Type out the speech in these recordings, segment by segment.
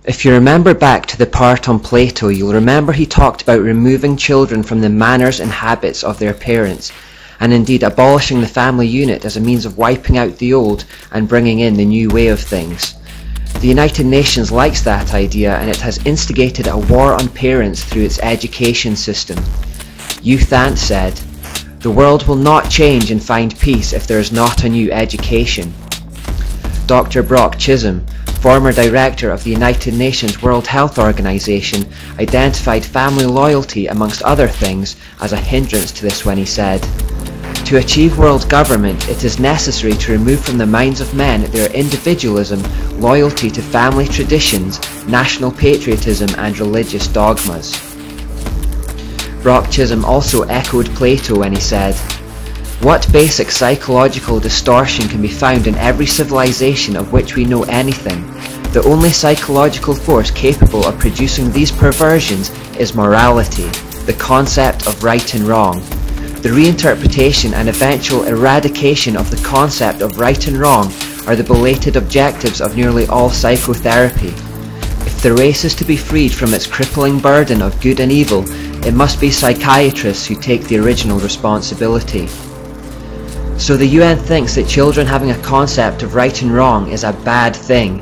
If you remember back to the part on Plato, you'll remember he talked about removing children from the manners and habits of their parents, and indeed abolishing the family unit as a means of wiping out the old and bringing in the new way of things. The United Nations likes that idea, and it has instigated a war on parents through its education system. Youth Ant said, "The world will not change and find peace if there is not a new education." Dr. Brock Chisholm, former director of the United Nations World Health Organization, identified family loyalty, amongst other things, as a hindrance to this when he said, "To achieve world government, it is necessary to remove from the minds of men their individualism, loyalty to family traditions, national patriotism and religious dogmas." Brock Chisholm also echoed Plato when he said, "What basic psychological distortion can be found in every civilization of which we know anything? The only psychological force capable of producing these perversions is morality, the concept of right and wrong. The reinterpretation and eventual eradication of the concept of right and wrong are the belated objectives of nearly all psychotherapy. If the race is to be freed from its crippling burden of good and evil, it must be psychiatrists who take the original responsibility." So the UN thinks that children having a concept of right and wrong is a bad thing.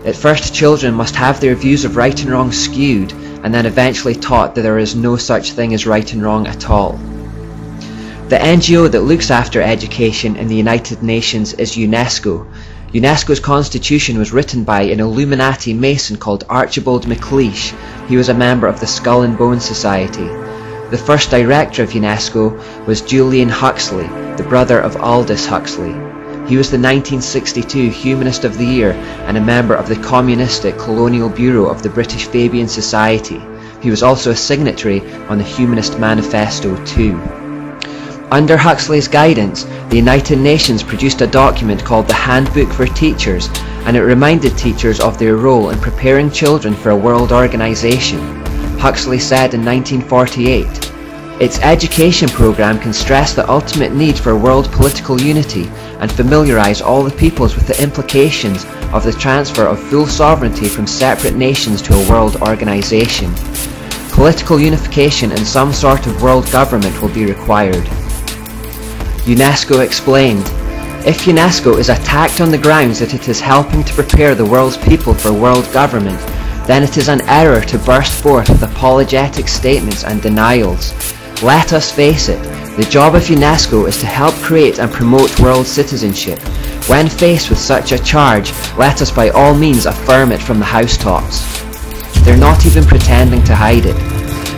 At first, children must have their views of right and wrong skewed, and then eventually taught that there is no such thing as right and wrong at all. The NGO that looks after education in the United Nations is UNESCO. UNESCO's constitution was written by an Illuminati Mason called Archibald MacLeish. He was a member of the Skull and Bone Society. The first director of UNESCO was Julian Huxley, the brother of Aldous Huxley. He was the 1962 Humanist of the Year and a member of the Communistic Colonial Bureau of the British Fabian Society. He was also a signatory on the Humanist Manifesto too. Under Huxley's guidance, the United Nations produced a document called the Handbook for Teachers, and it reminded teachers of their role in preparing children for a world organization. Huxley said in 1948, "Its education program can stress the ultimate need for world political unity and familiarize all the peoples with the implications of the transfer of full sovereignty from separate nations to a world organization. Political unification and some sort of world government will be required." UNESCO explained, "If UNESCO is attacked on the grounds that it is helping to prepare the world's people for world government, then it is an error to burst forth with apologetic statements and denials. Let us face it, the job of UNESCO is to help create and promote world citizenship. When faced with such a charge, let us by all means affirm it from the housetops." They're not even pretending to hide it.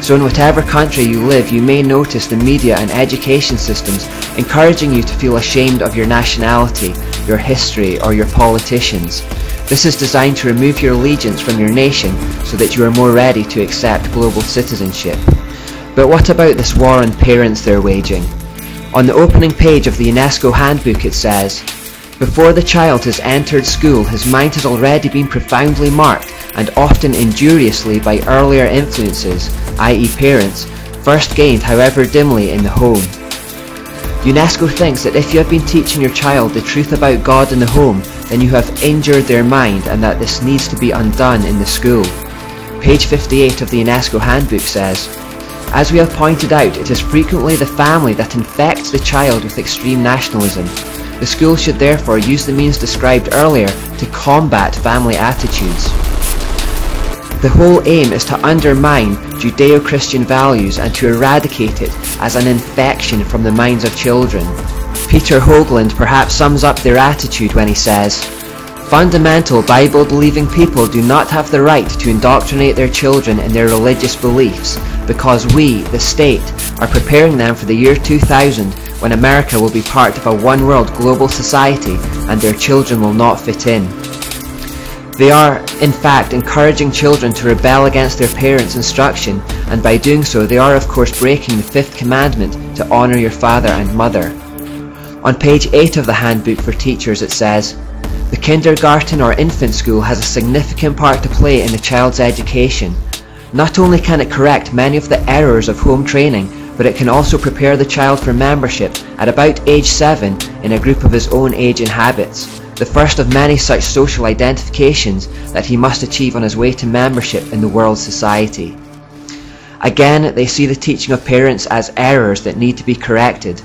So in whatever country you live, you may notice the media and education systems encouraging you to feel ashamed of your nationality, your history, or your politicians. This is designed to remove your allegiance from your nation so that you are more ready to accept global citizenship. But what about this war on parents they're waging? On the opening page of the UNESCO handbook it says, "Before the child has entered school, his mind has already been profoundly marked and often injuriously by earlier influences, i.e. parents, first gained however dimly in the home." UNESCO thinks that if you have been teaching your child the truth about God in the home, then you have injured their mind, and that this needs to be undone in the school. Page 58 of the UNESCO handbook says, "As we have pointed out, it is frequently the family that infects the child with extreme nationalism. The school should therefore use the means described earlier to combat family attitudes. The whole aim is to undermine Judeo-Christian values and to eradicate it as an infection from the minds of children." Peter Hoagland perhaps sums up their attitude when he says, "Fundamental Bible-believing people do not have the right to indoctrinate their children in their religious beliefs, because we, the state, are preparing them for the year 2000 when America will be part of a one-world global society and their children will not fit in." They are, in fact, encouraging children to rebel against their parents' instruction, and by doing so they are of course breaking the 5th commandment to honour your father and mother. On page 8 of the handbook for teachers it says, "The kindergarten or infant school has a significant part to play in a child's education. Not only can it correct many of the errors of home training, but it can also prepare the child for membership at about age 7 in a group of his own age and habits, the first of many such social identifications that he must achieve on his way to membership in the world society." Again, they see the teaching of parents as errors that need to be corrected.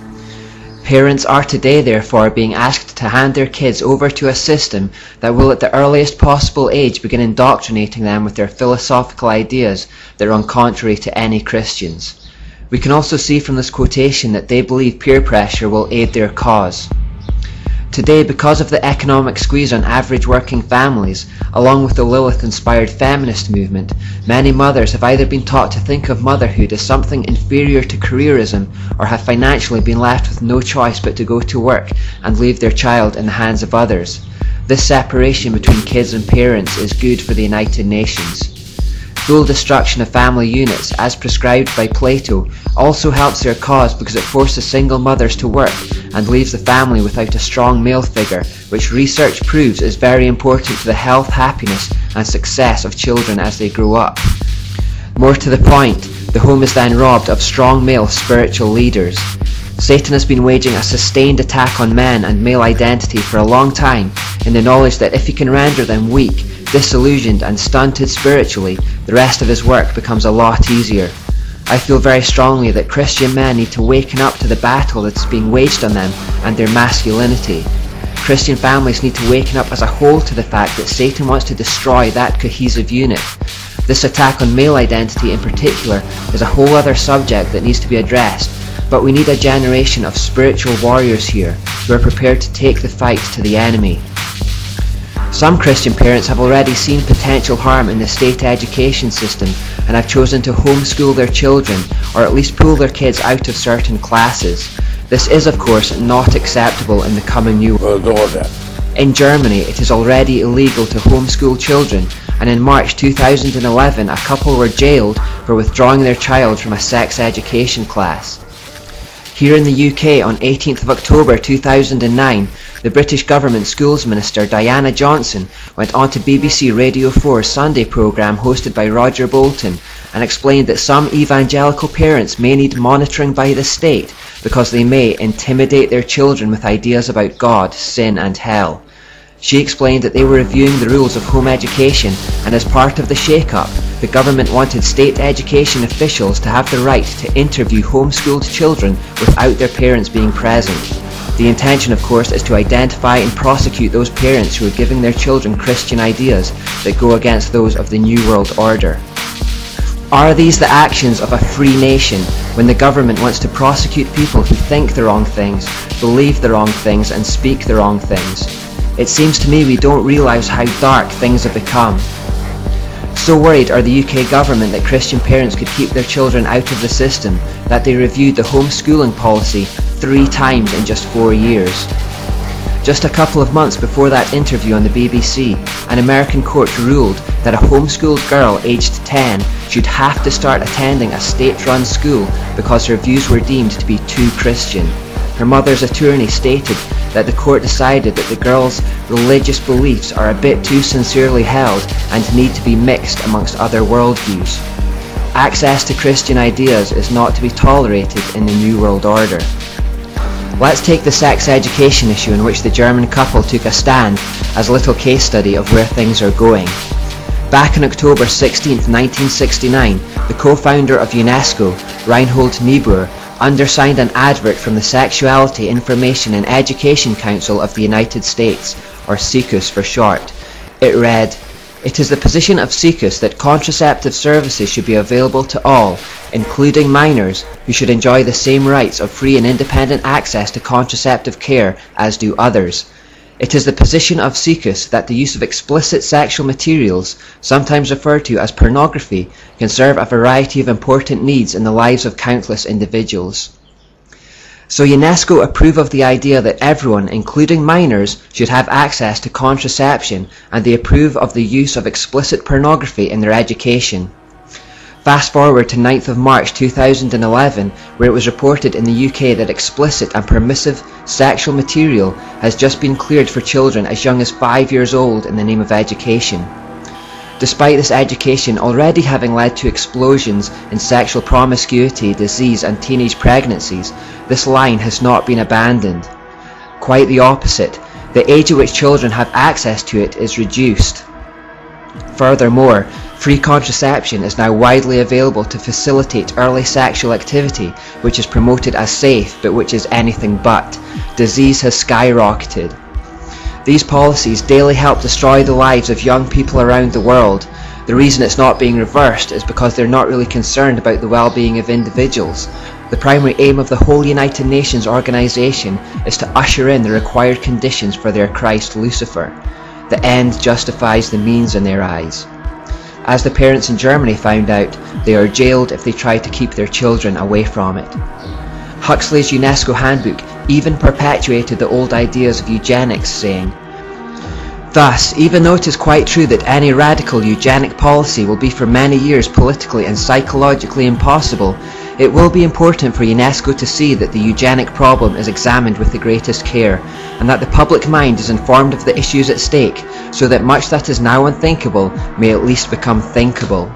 Parents are today therefore being asked to hand their kids over to a system that will at the earliest possible age begin indoctrinating them with their philosophical ideas that run contrary to any Christians. We can also see from this quotation that they believe peer pressure will aid their cause. Today, because of the economic squeeze on average working families, along with the Lilith-inspired feminist movement, many mothers have either been taught to think of motherhood as something inferior to careerism, or have financially been left with no choice but to go to work and leave their child in the hands of others. This separation between kids and parents is good for the United Nations. Full destruction of family units, as prescribed by Plato, also helps their cause because it forces single mothers to work and leaves the family without a strong male figure, which research proves is very important to the health, happiness and success of children as they grow up. More to the point, the home is then robbed of strong male spiritual leaders. Satan has been waging a sustained attack on men and male identity for a long time, in the knowledge that if he can render them weak, disillusioned and stunted spiritually, the rest of his work becomes a lot easier. I feel very strongly that Christian men need to waken up to the battle that's being waged on them and their masculinity. Christian families need to waken up as a whole to the fact that Satan wants to destroy that cohesive unit. This attack on male identity in particular is a whole other subject that needs to be addressed, but we need a generation of spiritual warriors here who are prepared to take the fight to the enemy. Some Christian parents have already seen potential harm in the state education system and have chosen to homeschool their children, or at least pull their kids out of certain classes. This is of course not acceptable in the coming new world order. In Germany it is already illegal to homeschool children, and in March 2011 a couple were jailed for withdrawing their child from a sex education class. Here in the UK on 18th of October 2009, the British Government Schools Minister Diana Johnson went on to BBC Radio 4's Sunday programme hosted by Roger Bolton and explained that some evangelical parents may need monitoring by the state because they may intimidate their children with ideas about God, sin and hell. She explained that they were reviewing the rules of home education, and as part of the shake-up, the government wanted state education officials to have the right to interview homeschooled children without their parents being present. The intention, of course, is to identify and prosecute those parents who are giving their children Christian ideas that go against those of the New World Order. Are these the actions of a free nation when the government wants to prosecute people who think the wrong things, believe the wrong things and speak the wrong things? It seems to me we don't realise how dark things have become. So worried are the UK government that Christian parents could keep their children out of the system that they reviewed the homeschooling policy 3 times in just 4 years. Just a couple of months before that interview on the BBC, an American court ruled that a homeschooled girl aged 10 should have to start attending a state-run school because her views were deemed to be too Christian. Her mother's attorney stated that the court decided that the girl's religious beliefs are a bit too sincerely held and need to be mixed amongst other worldviews. Access to Christian ideas is not to be tolerated in the New World Order. Let's take the sex education issue in which the German couple took a stand as a little case study of where things are going. Back on October 16, 1969, the co-founder of UNESCO, Reinhold Niebuhr, undersigned an advert from the Sexuality, Information and Education Council of the United States, or SICUS for short. It read, "It is the position of SICUS that contraceptive services should be available to all, including minors, who should enjoy the same rights of free and independent access to contraceptive care as do others. It is the position of SICUS that the use of explicit sexual materials, sometimes referred to as pornography, can serve a variety of important needs in the lives of countless individuals." So UNESCO approve of the idea that everyone, including minors, should have access to contraception, and they approve of the use of explicit pornography in their education. Fast forward to 9th of March 2011, where it was reported in the UK that explicit and permissive sexual material has just been cleared for children as young as 5 years old in the name of education. Despite this education already having led to explosions in sexual promiscuity, disease and teenage pregnancies, this line has not been abandoned. Quite the opposite, the age at which children have access to it is reduced. Furthermore, free contraception is now widely available to facilitate early sexual activity, which is promoted as safe but which is anything but. Disease has skyrocketed. These policies daily help destroy the lives of young people around the world. The reason it's not being reversed is because they're not really concerned about the well-being of individuals. The primary aim of the whole United Nations organization is to usher in the required conditions for their Christ Lucifer. The end justifies the means in their eyes. As the parents in Germany found out, they are jailed if they try to keep their children away from it. Huxley's UNESCO handbook even perpetuated the old ideas of eugenics, saying, "Thus, even though it is quite true that any radical eugenic policy will be for many years politically and psychologically impossible, it will be important for UNESCO to see that the eugenic problem is examined with the greatest care, and that the public mind is informed of the issues at stake, so that much that is now unthinkable may at least become thinkable."